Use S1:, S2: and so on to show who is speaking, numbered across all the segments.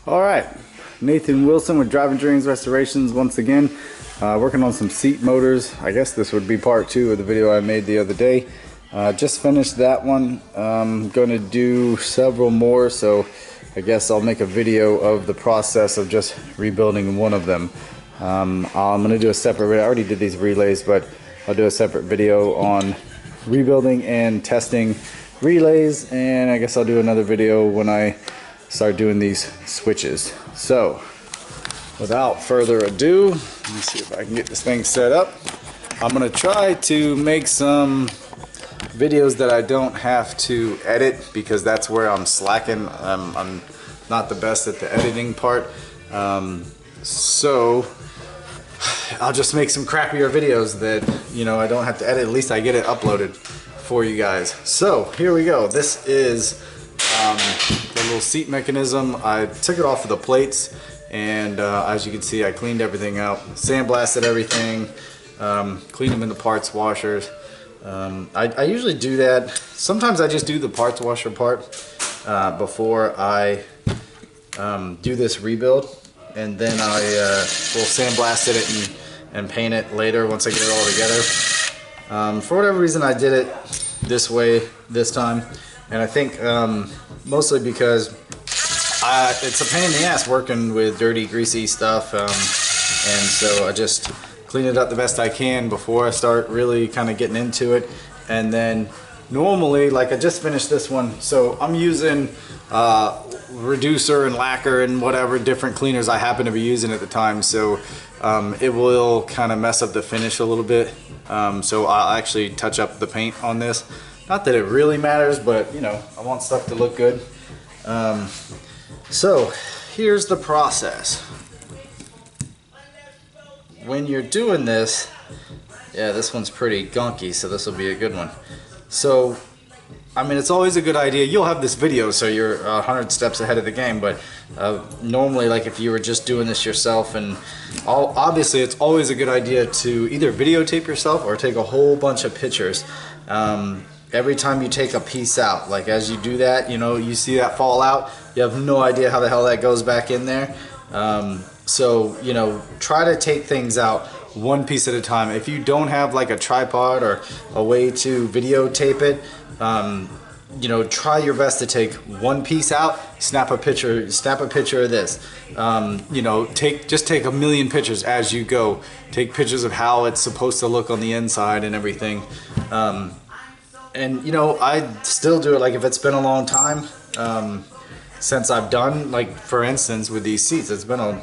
S1: Alright, Nathan Wilson with Driving Dreams Restorations once again, working on some seat motors. I guess this would be part 2 of the video I made the other day. Just finished that one. I'm going to do several more, so I guess I'll make a video of the process of just rebuilding one of them. I'm going to do a separate video. I already did these relays, but I'll do a separate video on rebuilding and testing relays, and I guess I'll do another video when I start doing these switches. So without further ado, let me see if I can get this thing set up. I'm going to try to make some videos that I don't have to edit, because that's where I'm slacking. I'm not the best at the editing part, so I'll just make some crappier videos that, you know, I don't have to edit. At least I get it uploaded for you guys. So here we go. This is the little seat mechanism. I took it off of the plates, and as you can see, I cleaned everything out, sandblasted everything, cleaned them in the parts washers. I usually do that. Sometimes I just do the parts washer part before I do this rebuild, and then I will sandblast it and paint it later once I get it all together. For whatever reason, I did it this way this time, and I think mostly because it's a pain in the ass working with dirty, greasy stuff, and so I just clean it up the best I can before I start really kind of getting into it. And then normally, like, I just finished this one, so I'm using reducer and lacquer and whatever different cleaners I happen to be using at the time, so it will kind of mess up the finish a little bit. So I'll actually touch up the paint on this. Not that it really matters, but you know, I want stuff to look good. So here's the process. When you're doing this, yeah, this one's pretty gunky, so this will be a good one. So, I mean, it's always a good idea. You'll have this video, so you're 100 steps ahead of the game, but normally, like, if you were just doing this yourself, and obviously it's always a good idea to either videotape yourself or take a whole bunch of pictures. Every time you take a piece out, like as you do that, you know, you see that fall out, you have no idea how the hell that goes back in there. So, you know, try to take things out one piece at a time. If you don't have like a tripod or a way to videotape it, you know, try your best to take one piece out, snap a picture of this. You know, just take a million pictures as you go. Take pictures of how it's supposed to look on the inside and everything. And you know, I still do it, like, if it's been a long time since I've done, like, for instance, with these seats, it's been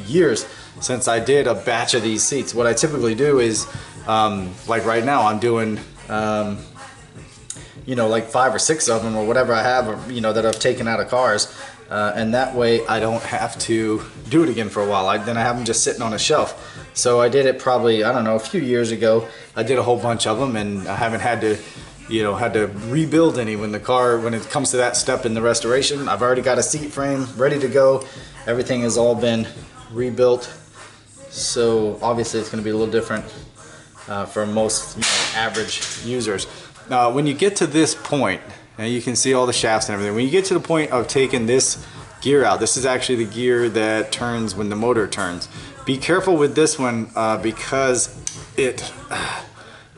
S1: years since I did a batch of these seats. What I typically do is, like right now, I'm doing, you know, like 5 or 6 of them or whatever I have, or, you know, that I've taken out of cars, and that way I don't have to do it again for a while. Then I have them just sitting on a shelf. So I did it probably, I don't know, a few years ago. I did a whole bunch of them, and I haven't had to, you know, had to rebuild any. When it comes to that step in the restoration, I've already got a seat frame ready to go. Everything has all been rebuilt, so obviously it's going to be a little different for most, you know, average users. Now, when you get to this point, and you can see all the shafts and everything, when you get to the point of taking this gear out, this is actually the gear that turns when the motor turns. Be careful with this one because it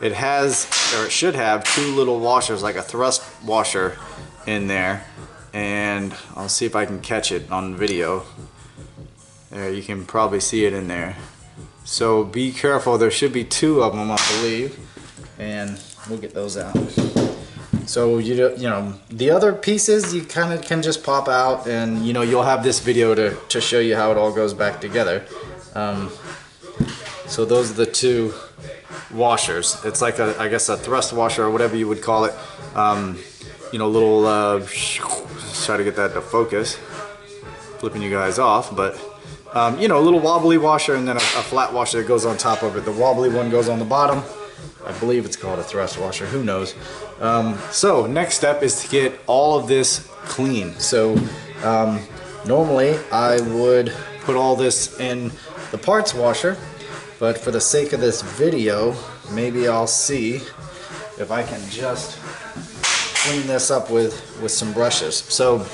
S1: has, or it should have, 2 little washers, like a thrust washer in there, and I'll see if I can catch it on video. There, you can probably see it in there. So be careful. There should be 2 of them, I believe, and we'll get those out. So you know, the other pieces you kind of can just pop out, and you know, you'll have this video to show you how it all goes back together. So those are the 2 washers. It's like I guess a thrust washer or whatever you would call it. You know, little try to get that to focus, flipping you guys off, but you know, a little wobbly washer, and then a flat washer that goes on top of it. The wobbly one goes on the bottom. I believe it's called a thrust washer, who knows. So next step is to get all of this clean. So normally I would put all this in the parts washer, but for the sake of this video, maybe I'll see if I can just clean this up with some brushes. So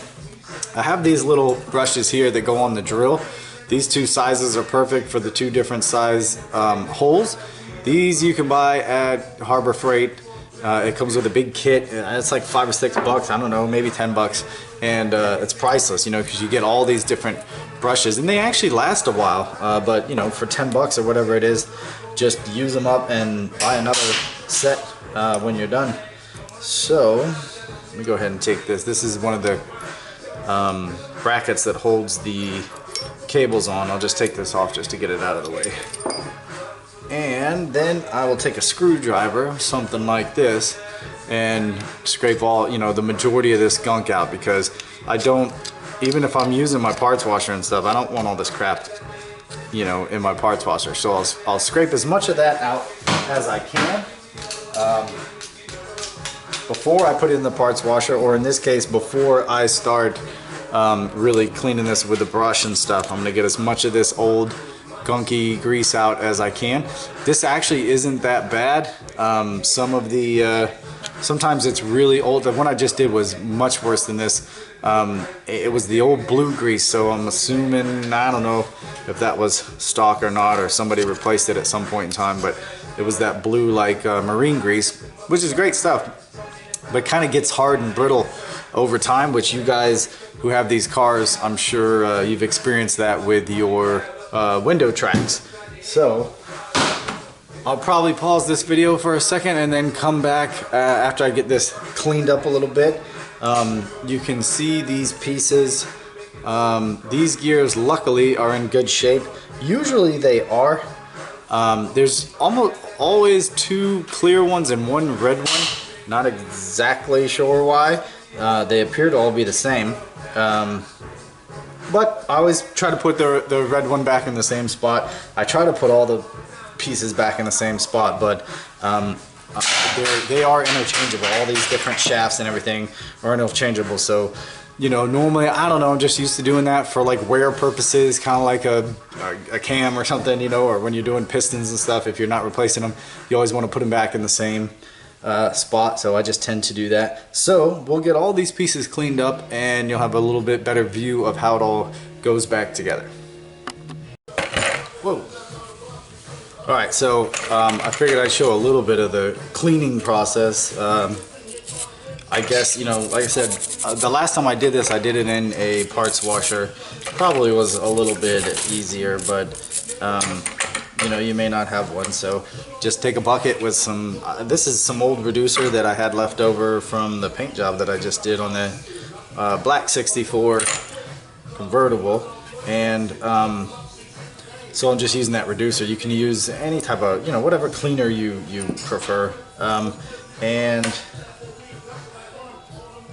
S1: I have these little brushes here that go on the drill. These two sizes are perfect for the two different size holes. These you can buy at Harbor Freight. It comes with a big kit. It's like $5 or $6. I don't know, maybe $10. And it's priceless, you know, because you get all these different brushes, and they actually last a while. But you know, for $10 or whatever it is, just use them up and buy another set when you're done. So let me go ahead and take this. This is one of the brackets that holds the cables on. I'll just take this off just to get it out of the way. And then I will take a screwdriver, something like this, and scrape all, you know, the majority of this gunk out, because I don't, even if I'm using my parts washer and stuff, I don't want all this crap, you know, in my parts washer. So I'll scrape as much of that out as I can before I put it in the parts washer, or in this case, before I start really cleaning this with the brush and stuff. I'm gonna get as much of this old gunky grease out as I can. This actually isn't that bad. Some of the sometimes it's really old. The one I just did was much worse than this. It was the old blue grease, so I'm assuming, I don't know if that was stock or not, or somebody replaced it at some point in time, but it was that blue like marine grease, which is great stuff, but kind of gets hard and brittle over time, which you guys who have these cars, I'm sure you've experienced that with your window tracks. So I'll probably pause this video for a second and then come back after I get this cleaned up a little bit. You can see these pieces. These gears luckily are in good shape. Usually they are. There's almost always two clear ones and one red one. Not exactly sure why. They appear to all be the same. But I always try to put the red one back in the same spot. I try to put all the pieces back in the same spot, but they are interchangeable. All these different shafts and everything are interchangeable. So, you know, normally, I don't know, I'm just used to doing that for like wear purposes, kind of like a cam or something, you know, or when you're doing pistons and stuff, if you're not replacing them, you always want to put them back in the same spot. So I just tend to do that. So we'll get all these pieces cleaned up and you'll have a little bit better view of how it all goes back together. Whoa. All right, so I figured I'd show a little bit of the cleaning process. I guess, you know, like I said, the last time I did this, I did it in a parts washer. Probably was a little bit easier, but you know, you may not have one. So just take a bucket with some, this is some old reducer that I had left over from the paint job that I just did on the black 64 convertible. And so I'm just using that reducer. You can use any type of, you know, whatever cleaner you prefer. And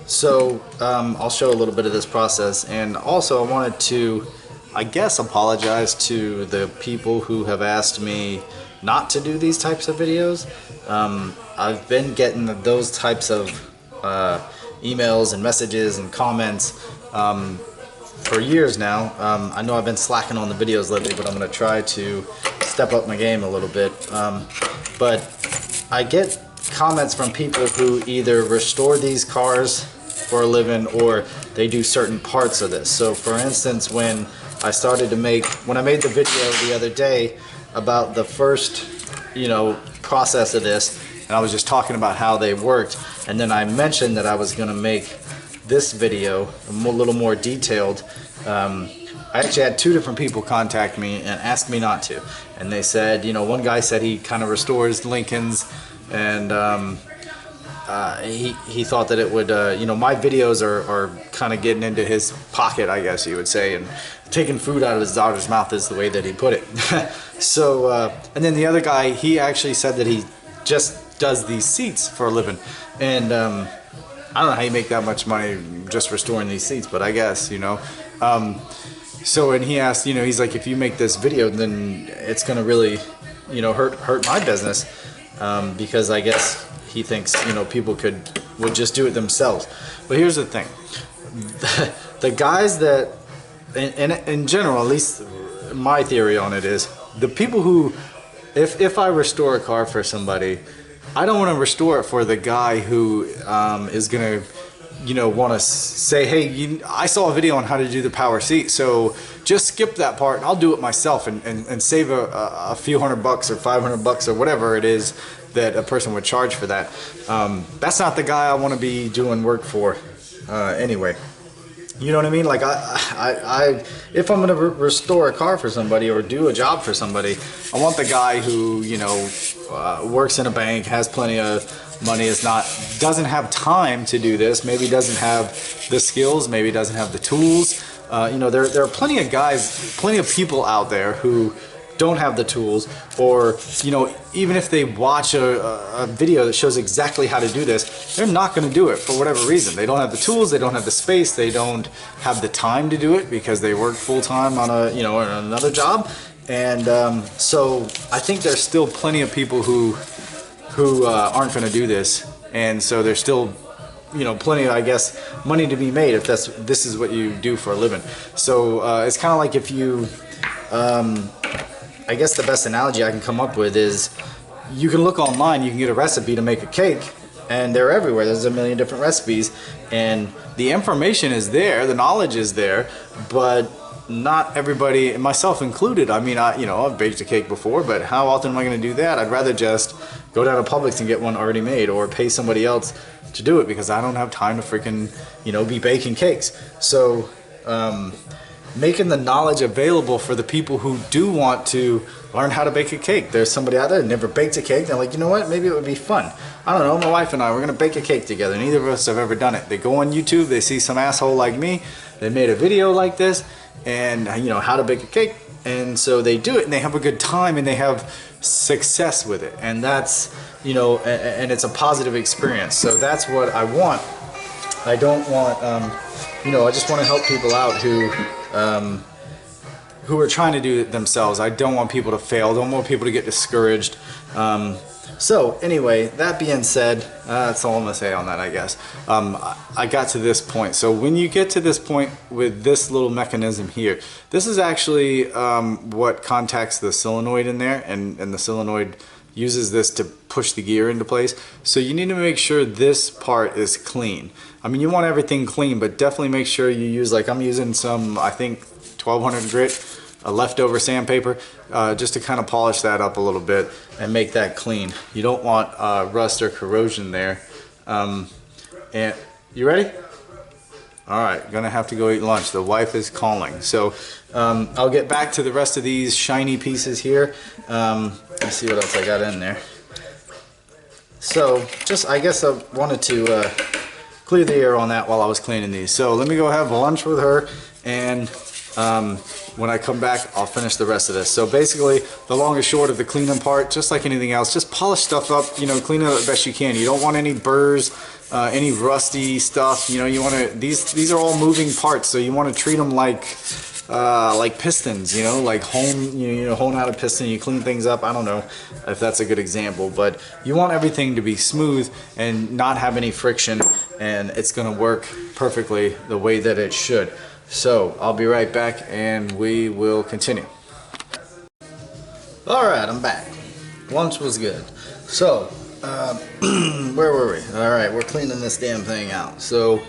S1: so I'll show a little bit of this process. And also I wanted to, I guess, apologize to the people who have asked me not to do these types of videos. I've been getting those types of emails and messages and comments for years now. I know I've been slacking on the videos lately, but I'm going to try to step up my game a little bit. But I get comments from people who either restore these cars for a living or they do certain parts of this. So for instance, when I made the video the other day about the first, you know, process of this, and I was just talking about how they worked, and then I mentioned that I was going to make this video a little more detailed. I actually had two different people contact me and ask me not to, and they said, you know, one guy said he kind of restores Lincolns, and he thought that it would, you know, my videos are kind of getting into his pocket, I guess you would say, and taking food out of his daughter's mouth is the way that he put it. So, and then the other guy, he actually said that he just does these seats for a living, and I don't know how you make that much money just restoring these seats, but I guess, you know. So, and he asked, you know, he's like, if you make this video, then it's gonna really, you know, hurt my business, because I guess he thinks, you know, people would just do it themselves. But here's the thing, the guys that, in general, at least my theory on it is, the people who, if I restore a car for somebody, I don't want to restore it for the guy who is gonna you know, want to say, hey, I saw a video on how to do the power seat, so just skip that part and I'll do it myself and save a few $100 or $500 or whatever it is that a person would charge for that. That's not the guy I want to be doing work for anyway. You know what I mean? Like if I'm going to restore a car for somebody or do a job for somebody, I want the guy who, you know, works in a bank, has plenty of money, doesn't have time to do this, maybe doesn't have the skills, maybe doesn't have the tools. You know, there are plenty of guys, plenty of people out there who don't have the tools, or, you know, even if they watch a video that shows exactly how to do this, they're not going to do it for whatever reason. They don't have the tools, they don't have the space, they don't have the time to do it because they work full-time on on another job. And so I think there's still plenty of people who aren't going to do this, and so there's still, you know, plenty of, I guess, money to be made if this is what you do for a living. So it's kind of like if you I guess the best analogy I can come up with is you can look online, you can get a recipe to make a cake, and they're everywhere. There's a million different recipes, and the information is there, the knowledge is there, but not everybody, myself included. I mean, I've baked a cake before, but how often am I going to do that? I'd rather just go down to Publix and get one already made, or pay somebody else to do it, because I don't have time to freaking, you know, be baking cakes. So making the knowledge available for the people who do want to learn how to bake a cake. There's somebody out there that never baked a cake. They're like, you know what, maybe it would be fun. I don't know, my wife and I, we're gonna bake a cake together. Neither of us have ever done it. They go on YouTube, they see some asshole like me, they made a video like this, and you know, how to bake a cake, and so they do it and they have a good time and they have success with it, and that's, you know, and it's a positive experience. So that's what I want. I don't want, you know, I just want to help people out who are trying to do it themselves. I don't want people to fail. I don't want people to get discouraged. So anyway, that being said, that's all I'm gonna say on that, I guess. I got to this point. So when you get to this point with this little mechanism here, this is actually what contacts the solenoid in there, and the solenoid uses this to push the gear into place. So you need to make sure this part is clean. I mean, you want everything clean, but definitely make sure you use, like I'm using some, I think 1200 grit, a leftover sandpaper, just to kind of polish that up a little bit and make that clean. You don't want rust or corrosion there. And you ready? All right, gonna have to go eat lunch. The wife is calling. So I'll get back to the rest of these shiny pieces here. Let's see what else I got in there. So just, I guess I wanted to clear the air on that while I was cleaning these. So let me go have lunch with her, and when I come back, I'll finish the rest of this. So basically, the long and short of the cleaning part, just like anything else, just polish stuff up, you know, clean it up the best you can. You don't want any burrs, any rusty stuff. You know, you want to, these are all moving parts, so you want to treat them like pistons, you know, like hone out a piston, you clean things up. I don't know if that's a good example, but you want everything to be smooth and not have any friction, and it's going to work perfectly the way that it should. So I'll be right back and we will continue. Alright, I'm back. Lunch was good. So, where were we? Alright, we're cleaning this damn thing out. So,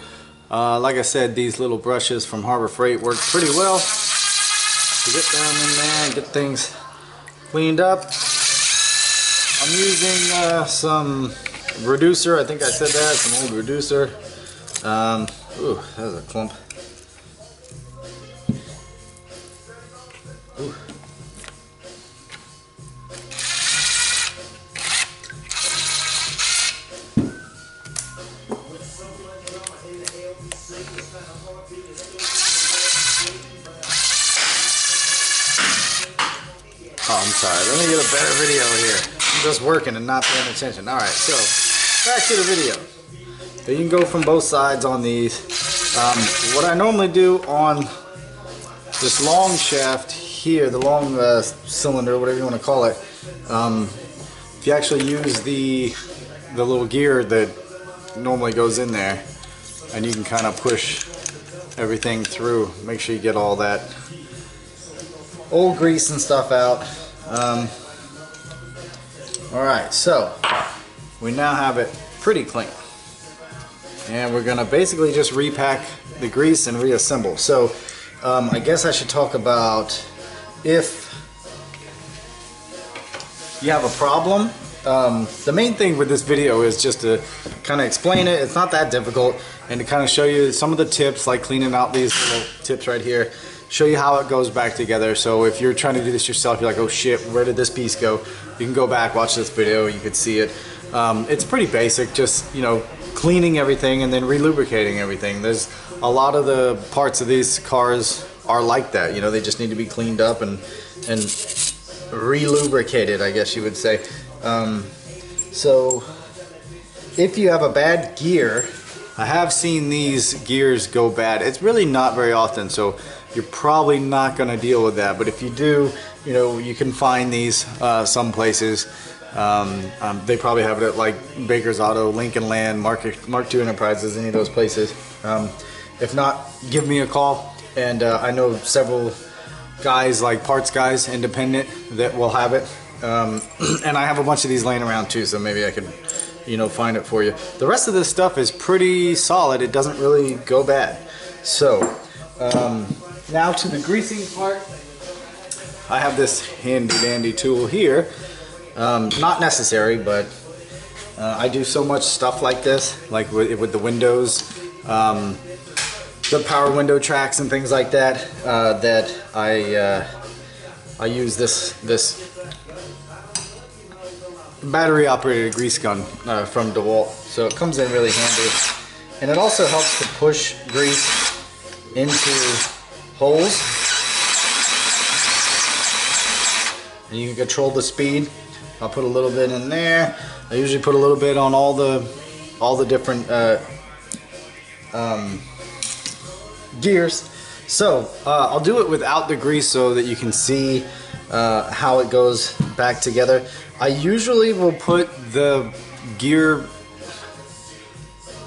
S1: like I said, these little brushes from Harbor Freight work pretty well to get down in there and get things cleaned up. I'm using some reducer. I think I said that, some old reducer. Ooh, that was a clump. Ooh. Oh, I'm sorry. Let me get a better video here. I'm just working and not paying attention. Alright, so back to the video. So you can go from both sides on these. What I normally do on this long shaft here, the long cylinder, whatever you want to call it, if you actually use the little gear that normally goes in there, and you can kind of push everything through, make sure you get all that old grease and stuff out. Alright, so we now have it pretty clean. and we're gonna basically just repack the grease and reassemble. So I guess I should talk about if you have a problem. The main thing with this video is just to kind of explain it. It's not that difficult, and to kind of show you some of the tips, like cleaning out these little tips right here, show you how it goes back together. So if you're trying to do this yourself, you're like, oh shit, where did this piece go? You can go back, watch this video, you can see it. It's pretty basic, just, you know, cleaning everything and then relubricating everything. There's a lot of the parts of these cars are like that, you know, they just need to be cleaned up and relubricated, I guess you would say. So if you have a bad gear, I have seen these gears go bad. It's really not very often, so you're probably not going to deal with that. But if you do, you know, you can find these some places. They probably have it at like Baker's Auto, Lincoln Land, Mark II Enterprises, any of those places. If not, give me a call, and I know several guys, like parts guys, independent, that will have it. And I have a bunch of these laying around too, so maybe I could, you know, find it for you. The rest of this stuff is pretty solid. It doesn't really go bad. So now to the greasing part. I have this handy dandy tool here. Not necessary, but I do so much stuff like this, like with the windows, the power window tracks and things like that, that I use this battery operated grease gun from DeWalt. So it comes in really handy, and it also helps to push grease into holes, and you can control the speed. I'll put a little bit in there. I usually put a little bit on all the different gears. So I'll do it without the grease so that you can see how it goes back together. I usually will put the gear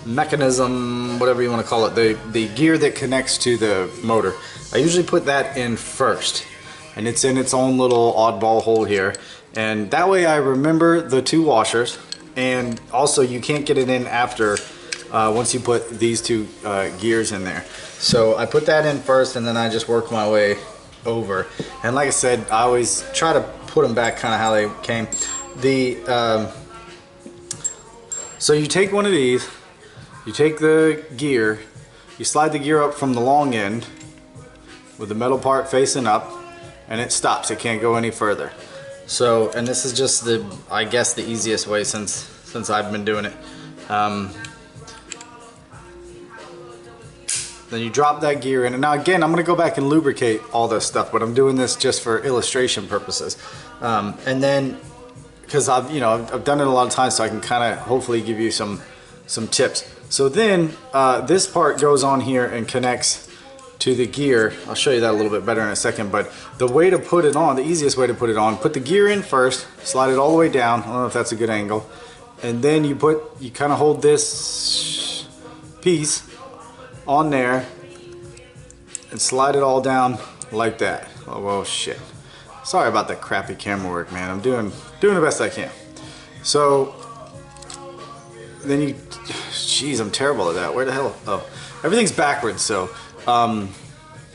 S1: mechanism, whatever you want to call it, the gear that connects to the motor, I usually put that in first, and it's in its own little oddball hole here, and that way I remember the two washers, and also you can't get it in after once you put these two gears in there. So I put that in first, and then I just work my way over. And like I said, I always try to put them back kind of how they came. So you take one of these, you take the gear, you slide the gear up from the long end with the metal part facing up, and it stops. It can't go any further. So, and this is just I guess the easiest way since I've been doing it. Then you drop that gear in, and now again, I'm going to go back and lubricate all this stuff, but I'm doing this just for illustration purposes. And then, because I've done it a lot of times, so I can kind of hopefully give you some tips. So then this part goes on here and connects to the gear. I'll show you that a little bit better in a second, but the way to put it on, the easiest way to put it on, put the gear in first, slide it all the way down. I don't know if that's a good angle. And then you kind of hold this piece on there and slide it all down like that. Oh, well, shit. Sorry about that crappy camera work, man. I'm doing the best I can. So then you, jeez, I'm terrible at that. Where the hell? Oh, everything's backwards. So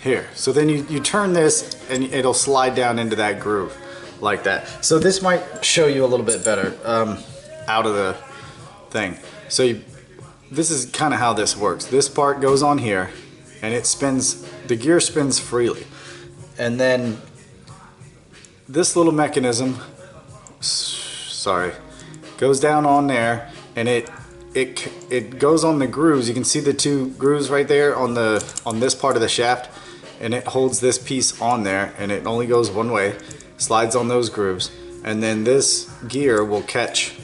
S1: here. So then you turn this, and it'll slide down into that groove like that. So this might show you a little bit better out of the thing. So this is kind of how this works. This part goes on here, and it spins, the gear spins freely, and then this little mechanism, sorry, goes down on there, and it goes on the grooves. You can see the two grooves right there on this part of the shaft, and it holds this piece on there, and it only goes one way, slides on those grooves, and then this gear will catch.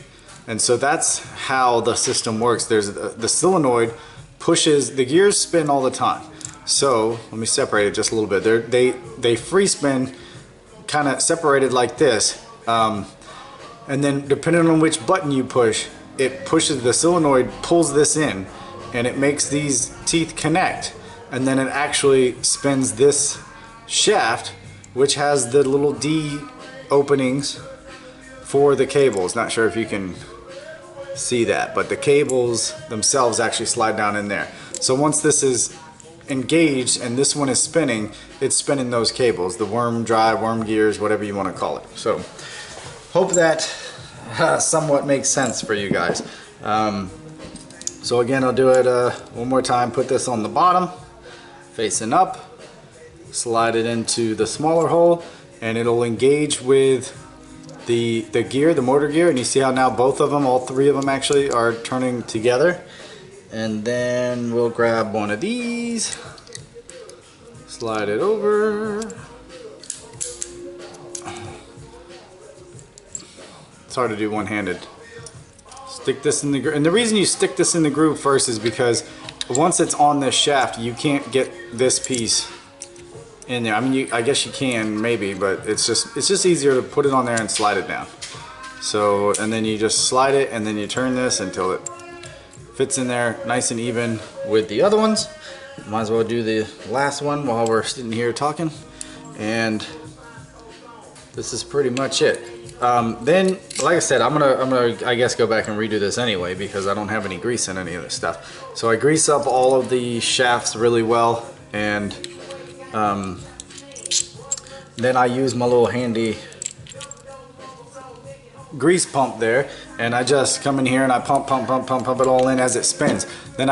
S1: And so that's how the system works. There's the solenoid pushes, the gears spin all the time. So let me separate it just a little bit. They free spin, kind of separated like this, and then depending on which button you push, it pushes, the solenoid pulls this in, and it makes these teeth connect, and then it actually spins this shaft, which has the little D openings for the cables. Not sure if you can see that, but the cables themselves actually slide down in there. So once this is engaged and this one is spinning, it's spinning those cables, the worm drive, worm gears, whatever you want to call it. So hope that somewhat makes sense for you guys. So again, I'll do it one more time. Put this on the bottom, facing up, slide it into the smaller hole, and it'll engage with the gear, the motor gear, and you see how now both of them, all three of them actually, are turning together. And then we'll grab one of these, slide it over. It's hard to do one-handed. Stick this in the groove, and the reason you stick this in the groove first is because once it's on this shaft, you can't get this piece in there. I mean, I guess you can maybe, but it's just easier to put it on there and slide it down. So, and then you just slide it, and then you turn this until it fits in there nice and even with the other ones. Might as well do the last one while we're sitting here talking, and this is pretty much it. Then, like I said, I'm gonna I guess go back and redo this anyway because I don't have any grease in any of this stuff. So I grease up all of the shafts really well, and then I use my little handy grease pump there, and I just come in here and I pump it all in as it spins. Then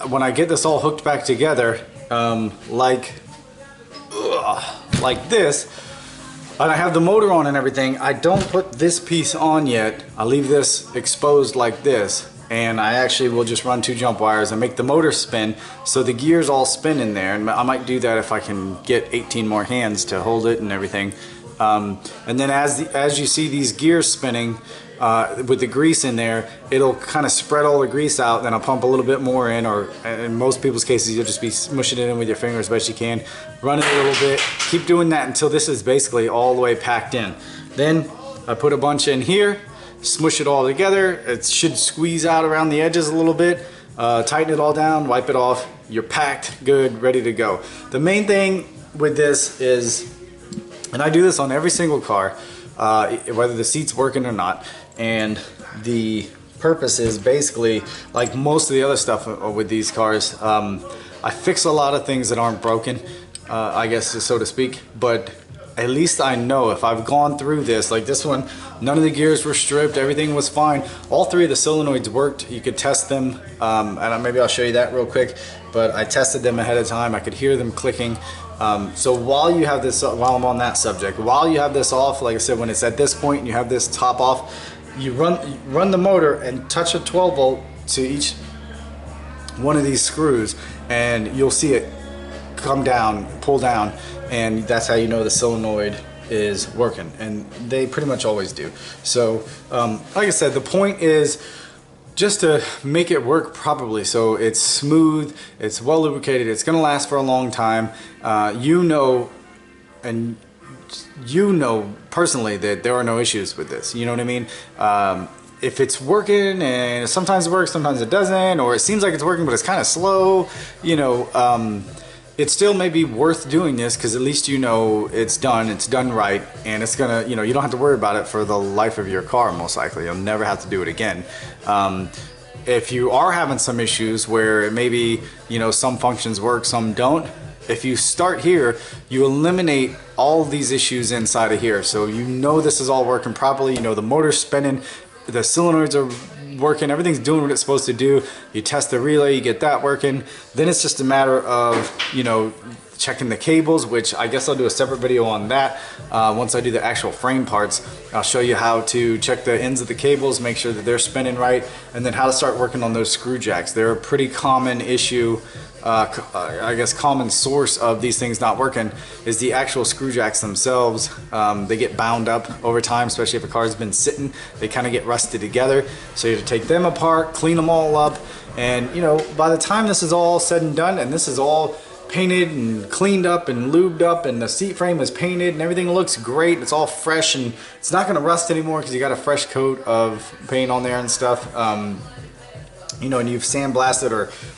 S1: when I get this all hooked back together, like this, and I have the motor on and everything, I don't put this piece on yet. I leave this exposed like this, and I actually will just run 2 jump wires and make the motor spin so the gears all spin in there. And I might do that if I can get 18 more hands to hold it and everything. And then as you see these gears spinning with the grease in there, it'll kind of spread all the grease out. Then I'll pump a little bit more in, or in most people's cases you'll just be smushing it in with your finger as best you can. Run it a little bit, keep doing that until this is basically all the way packed in. Then I put a bunch in here, smush it all together. It should squeeze out around the edges a little bit. Tighten it all down, wipe it off. You're packed, good, ready to go. The main thing with this is, and I do this on every single car, whether the seat's working or not, and the purpose is basically, like most of the other stuff with these cars, I fix a lot of things that aren't broken, I guess, so to speak, but at least I know if I've gone through this, like this one, none of the gears were stripped, everything was fine. All 3 of the solenoids worked. You could test them, and maybe I'll show you that real quick, but I tested them ahead of time. I could hear them clicking. So while you have this, while I'm on that subject, while you have this off, like I said, when it's at this point and you have this top off, you run the motor and touch a 12 volt to each one of these screws, and you'll see it come down, pull down, and that's how you know the solenoid is working, and they pretty much always do. So like I said, the point is just to make it work properly, so it's smooth, it's well lubricated, it's going to last for a long time. You know personally that there are no issues with this, you know what I mean? If it's working, and sometimes it works, sometimes it doesn't, or it seems like it's working but it's kind of slow, you know, it still may be worth doing this, because at least you know it's done right, and it's gonna, you know, you don't have to worry about it for the life of your car. Most likely you'll never have to do it again. If you are having some issues where maybe, you know, some functions work, some don't, if you start here, you eliminate all these issues inside of here. So you know this is all working properly, you know the motor's spinning, the solenoids are working, everything's doing what it's supposed to do. You test the relay, you get that working. Then it's just a matter of, you know, checking the cables, which I guess I'll do a separate video on that. Once I do the actual frame parts, I'll show you how to check the ends of the cables, make sure that they're spinning right, and then how to start working on those screw jacks. They're a pretty common issue. I guess common source of these things not working is the actual screw jacks themselves. They get bound up over time, especially if a car's been sitting. They kind of get rusted together, so you have to take them apart, clean them all up, and you know, by the time this is all said and done, and this is all painted and cleaned up and lubed up, and the seat frame is painted and everything looks great, it's all fresh, and it's not going to rust anymore because you got a fresh coat of paint on there and stuff. You know, and you've sandblasted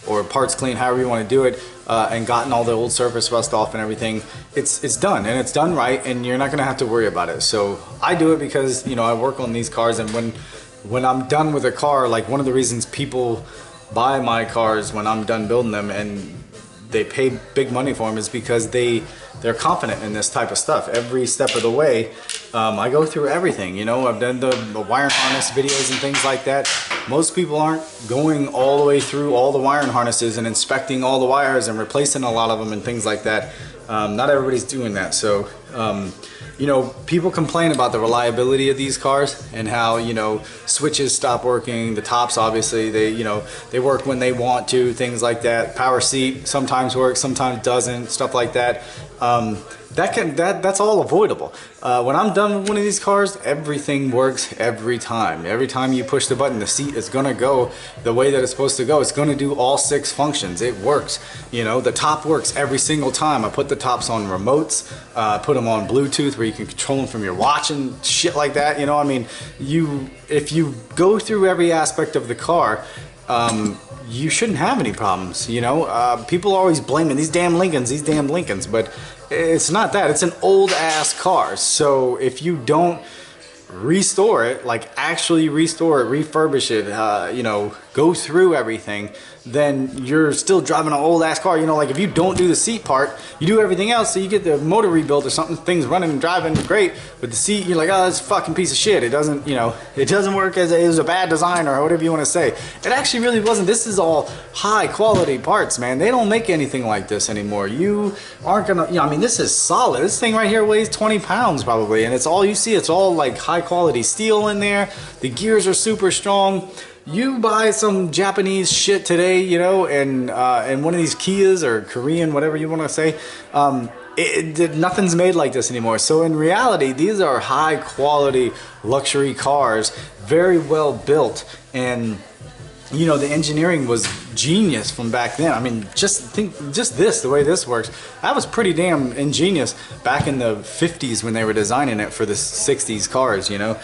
S1: or parts clean, however you want to do it, and gotten all the old surface rust off and everything. It's done, and it's done right, and you're not going to have to worry about it. So I do it because, you know, I work on these cars, and when when I'm done with a car, like one of the reasons people buy my cars when I'm done building them and they pay big money for them is because they're confident in this type of stuff. Every step of the way, I go through everything. You know, I've done the wire harness videos and things like that. Most people aren't going all the way through all the wiring harnesses and inspecting all the wires and replacing a lot of them and things like that. Not everybody's doing that. So, you know, people complain about the reliability of these cars and how, you know, switches stop working. The tops, obviously, they work when they want to, things like that. Power seat sometimes works, sometimes doesn't, stuff like that. That's all avoidable. When I'm done with one of these cars, everything works every time. Every time you push the button, the seat is gonna go the way that it's supposed to go. It's gonna do all 6 functions. It works. You know, the top works every single time. I put the tops on remotes, put them on Bluetooth where you can control them from your watch and shit like that. You know, I mean, if you go through every aspect of the car, you shouldn't have any problems. You know, people are always blaming these damn Lincolns, but it's not that. It's an old ass car. So if you don't restore it, like actually restore it, refurbish it, you know, go through everything, then you're still driving an old ass car. You know, like if you don't do the seat part, you do everything else, so you get the motor rebuilt or something, things running and driving great, but the seat, you're like, oh, that's a fucking piece of shit. It doesn't, you know, it doesn't work as it was a bad design or whatever you want to say. It actually really wasn't. This is all high quality parts, man. They don't make anything like this anymore. You aren't gonna, you know, I mean, this is solid. This thing right here weighs 20 pounds probably, and it's all you see. It's all like high quality steel in there. The gears are super strong. You buy some Japanese shit today, you know, and one of these Kias or Korean, whatever you want to say, nothing's made like this anymore. So in reality, these are high quality luxury cars, very well built, and you know, the engineering was genius from back then. I mean, just the way this works, that was pretty damn ingenious back in the 50s when they were designing it for the 60s cars, you know.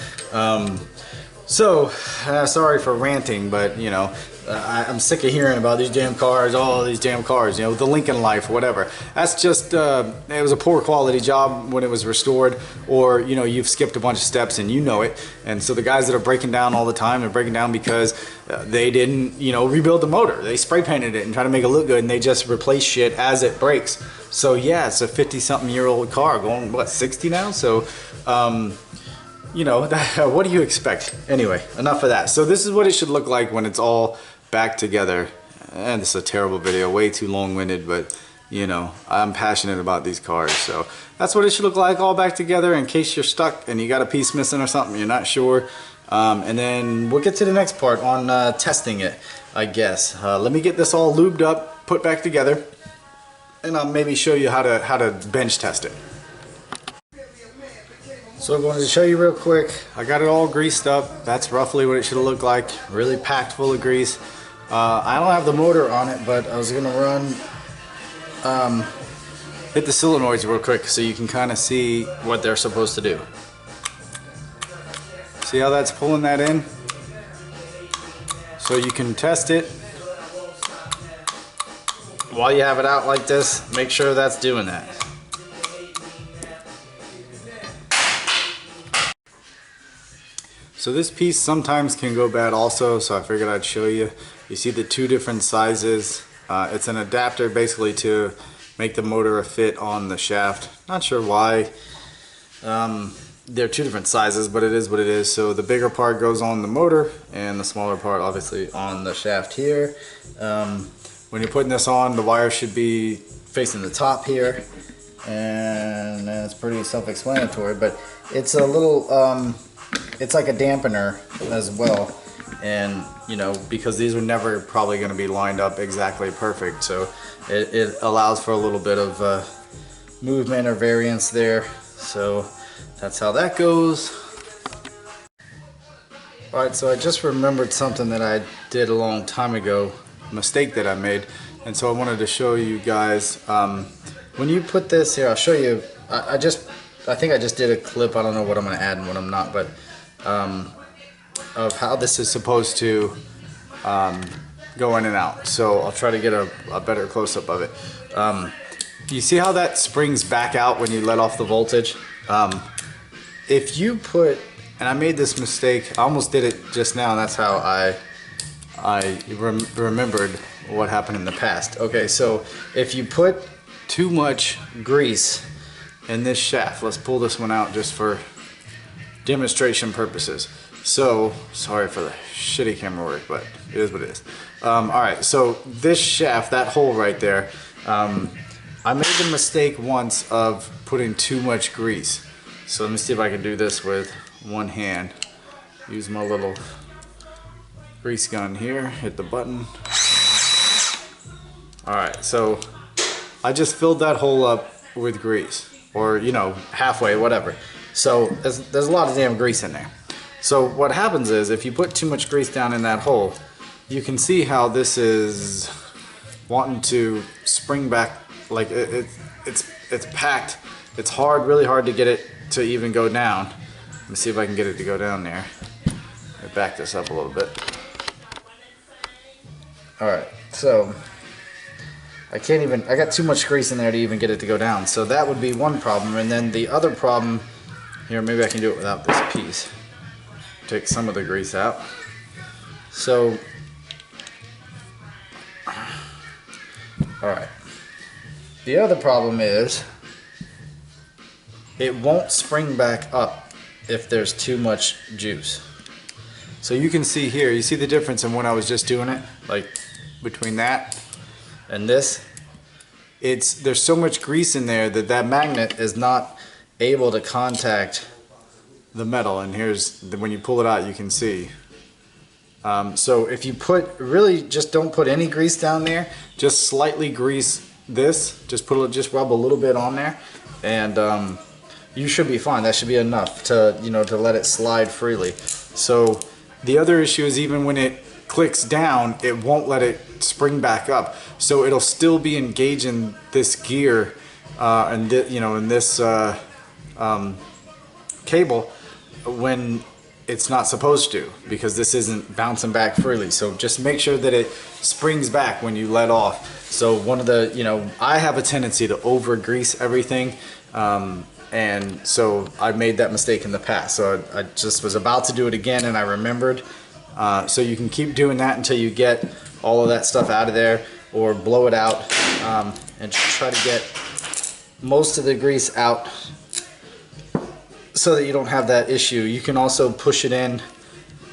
S1: So, sorry for ranting, but, you know, I'm sick of hearing about these damn cars, all these damn cars, you know, the Lincoln Life, whatever. That's just, it was a poor quality job when it was restored, or, you know, you've skipped a bunch of steps and you know it. And so the guys that are breaking down all the time, they're breaking down because they didn't, you know, rebuild the motor. They spray painted it and try to make it look good, and they just replace shit as it breaks. So, yeah, it's a 50-something-year-old car going, what, 60 now? So, you know, what do you expect? Anyway, enough of that. So this is what it should look like when it's all back together. And this is a terrible video, way too long-winded, but you know, I'm passionate about these cars. So that's what it should look like all back together, in case you're stuck and you got a piece missing or something, you're not sure. And then we'll get to the next part on testing it, I guess. Let me get this all lubed up, put back together, and I'll maybe show you how to bench test it. So I'm going to show you real quick. I got it all greased up. That's roughly what it should look like. Really packed full of grease. I don't have the motor on it, but I was going to run, hit the solenoids real quick so you can kind of see what they're supposed to do. See how that's pulling that in? So you can test it. While you have it out like this, make sure that's doing that. So this piece sometimes can go bad also, so I figured I'd show you. You see the 2 different sizes. It's an adapter basically to make the motor a fit on the shaft. Not sure why they're 2 different sizes, but it is what it is. So the bigger part goes on the motor and the smaller part obviously on the shaft here. When you're putting this on, the wire should be facing the top here, and it's pretty self-explanatory, but it's a little it's like a dampener as well, and you know, because these are never probably going to be lined up exactly perfect, so it allows for a little bit of movement or variance there. So that's how that goes. Alright, so I just remembered something that I did a long time ago, a mistake that I made, and so I wanted to show you guys. When you put this here, I'll show you. I think I just did a clip. I don't know what I'm going to add and what I'm not, but of how this is supposed to go in and out. So I'll try to get a better close-up of it. You see how that springs back out when you let off the voltage? If you put and I made this mistake. I almost did it just now, and that's how I remembered what happened in the past. Okay, so if you put too much grease in this shaft, let's pull this one out just for demonstration purposes. So, sorry for the shitty camera work, but it is what it is. Alright, so this shaft, that hole right there, I made the mistake once of putting too much grease. So let me see if I can do this with one hand. Use my little grease gun here, hit the button. Alright, so I just filled that hole up with grease, or you know, halfway, whatever. So there's a lot of damn grease in there. So what happens is, if you put too much grease down in that hole, you can see how this is wanting to spring back. Like it's packed. It's hard, really hard to get it to even go down. Let me see if I can get it to go down there. Let me back this up a little bit. Alright, so I got too much grease in there to even get it to go down. So that would be one problem. And then the other problem, here, maybe I can do it without this piece. Take some of the grease out. So, alright. The other problem is, it won't spring back up if there's too much juice. So you can see here, you see the difference in when I was just doing it, like between that and this. There's so much grease in there that magnet is not able to contact the metal, and here's when you pull it out, you can see. So if you really just don't put any grease down there, just slightly grease this, just rub a little bit on there, and you should be fine. That should be enough to, you know, to let it slide freely. So the other issue is, even when it clicks down, it won't let it spring back up. So it'll still be engaging this gear and this cable when it's not supposed to, because this isn't bouncing back freely. So just make sure that it springs back when you let off. So one of the, you know, I have a tendency to over grease everything, and so I made that mistake in the past. So I just was about to do it again, and I remembered. So you can keep doing that until you get all of that stuff out of there, or blow it out, and try to get most of the grease out so that you don't have that issue. You can also push it in.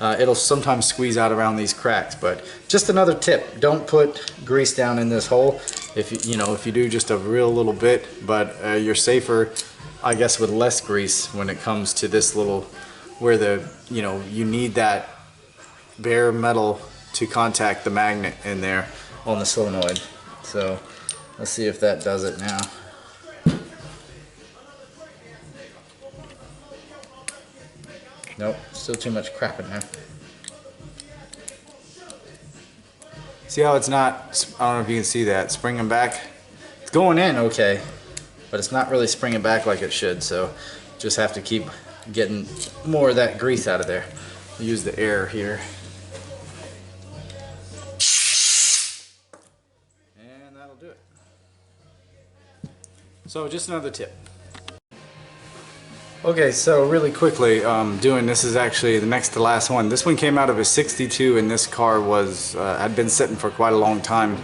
S1: It'll sometimes squeeze out around these cracks, but just another tip: don't put grease down in this hole. If you do, just a real little bit, but you're safer, I guess, with less grease when it comes to this little, where you need that bare metal to contact the magnet in there on the solenoid. So let's see if that does it now. Nope, still too much crap in there. See how it's not, I don't know if you can see that, springing back? It's going in okay, but it's not really springing back like it should, so just have to keep getting more of that grease out of there. Use the air here. And that'll do it. So just another tip. Okay, so really quickly, this is actually the next to last one. This one came out of a 62, and this car was had been sitting for quite a long time.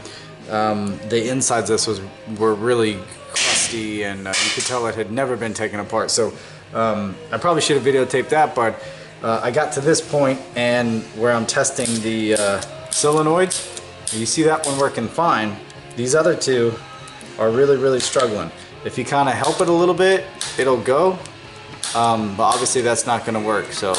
S1: The insides of this were really crusty, and you could tell it had never been taken apart. So I probably should have videotaped that, but I got to this point and where I'm testing the solenoids. You see that one working fine. These other two are really struggling. If you kind of help it a little bit, it'll go. But obviously that's not going to work. So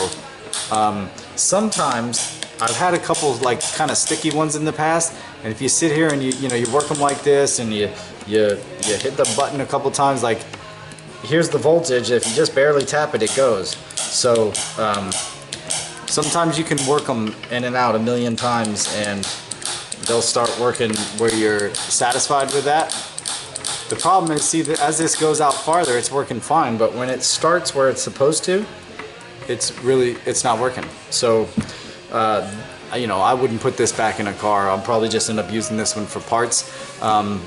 S1: sometimes I've had a couple like kind of sticky ones in the past, and if you sit here and you work them like this, and you hit the button a couple times, like here's the voltage. If you just barely tap it, it goes. So sometimes you can work them in and out a million times, and they'll start working where you're satisfied with that. The problem is, see, that as this goes out farther, it's working fine, but when it starts where it's supposed to, it's not working. So, I wouldn't put this back in a car. I'll probably just end up using this one for parts. Another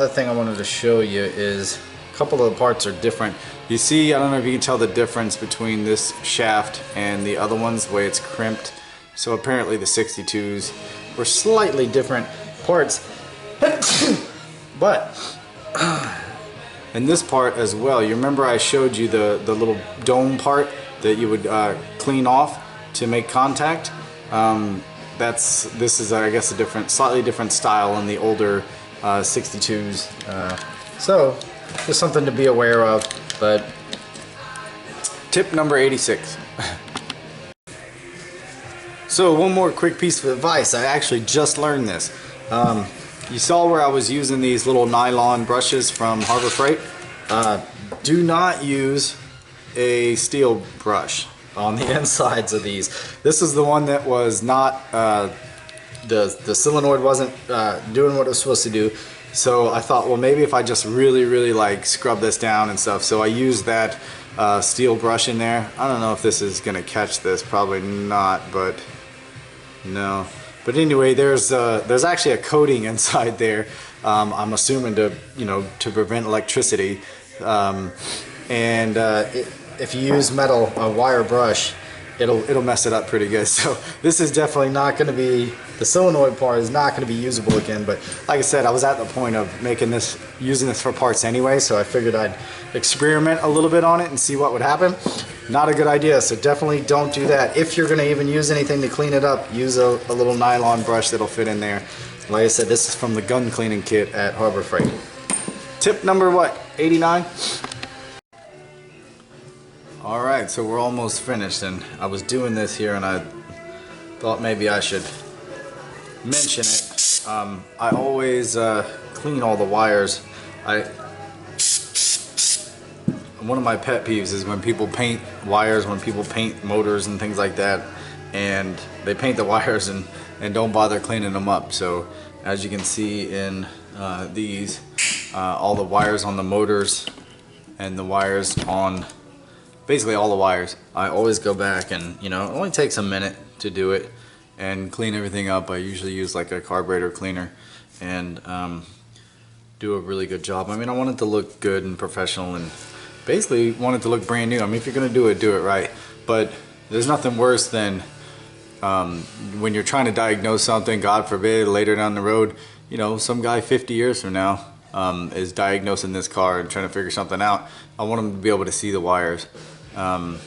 S1: thing I wanted to show you is couple of the parts are different. You see, I don't know if you can tell the difference between this shaft and the other ones, the way it's crimped. So apparently the 62s were slightly different parts. But and this part as well, you remember I showed you the little dome part that you would clean off to make contact. This is I guess a slightly different style in the older 62s. So just something to be aware of. But tip number 86. So one more quick piece of advice. I actually just learned this. You saw where I was using these little nylon brushes from Harbor Freight. Do not use a steel brush on the insides of these. This is the one that was not, the solenoid wasn't doing what it was supposed to do. So I thought, well, maybe if I just really like scrub this down and stuff. So I used that steel brush in there. I don't know if this is gonna catch this, probably not, but no. But anyway, there's actually a coating inside there. I'm assuming to prevent electricity. If you use metal, a wire brush, it'll mess it up pretty good. So this is definitely not going to be, the solenoid part is not going to be usable again. But like I said, I was at the point of using this for parts anyway, so I figured I'd experiment a little bit on it and see what would happen. Not a good idea, so definitely don't do that. If you're going to even use anything to clean it up, use a little nylon brush that'll fit in there. Like I said, this is from the gun cleaning kit at Harbor Freight. Tip number what? 89? Alright, so we're almost finished, and I was doing this here and I thought maybe I should mention it. I always clean all the wires. One of my pet peeves is when people paint wires, when people paint motors and things like that, and they paint the wires and don't bother cleaning them up. So as you can see in these, all the wires on the motors and the wires on basically all the wires, I always go back and it only takes a minute to do it and clean everything up. I usually use like a carburetor cleaner and do a really good job. I mean, I want it to look good and professional and basically want it to look brand new. I mean, if you're gonna do it right. But there's nothing worse than when you're trying to diagnose something, God forbid, later down the road, some guy 50 years from now is diagnosing this car and trying to figure something out. I want him to be able to see the wires. And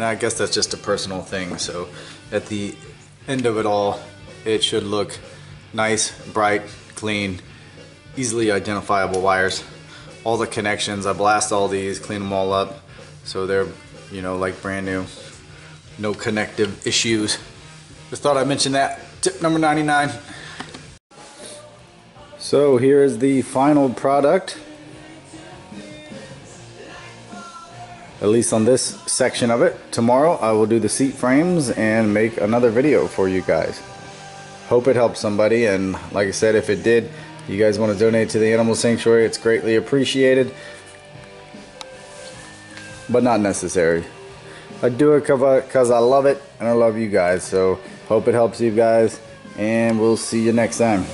S1: I guess that's just a personal thing. So at the end of it all, it should look nice, bright, clean, easily identifiable wires. All the connections, I blast all these, clean them all up so they're like brand new, no connective issues. Just thought I'd mention that. Tip number 99. So here's the final product, at least on this section of it. Tomorrow I will do the seat frames and make another video for you guys. Hope it helped somebody, and like I said, if it did, you guys want to donate to the animal sanctuary, it's greatly appreciated, but not necessary. I do it because I love it and I love you guys. So hope it helps you guys, and we'll see you next time.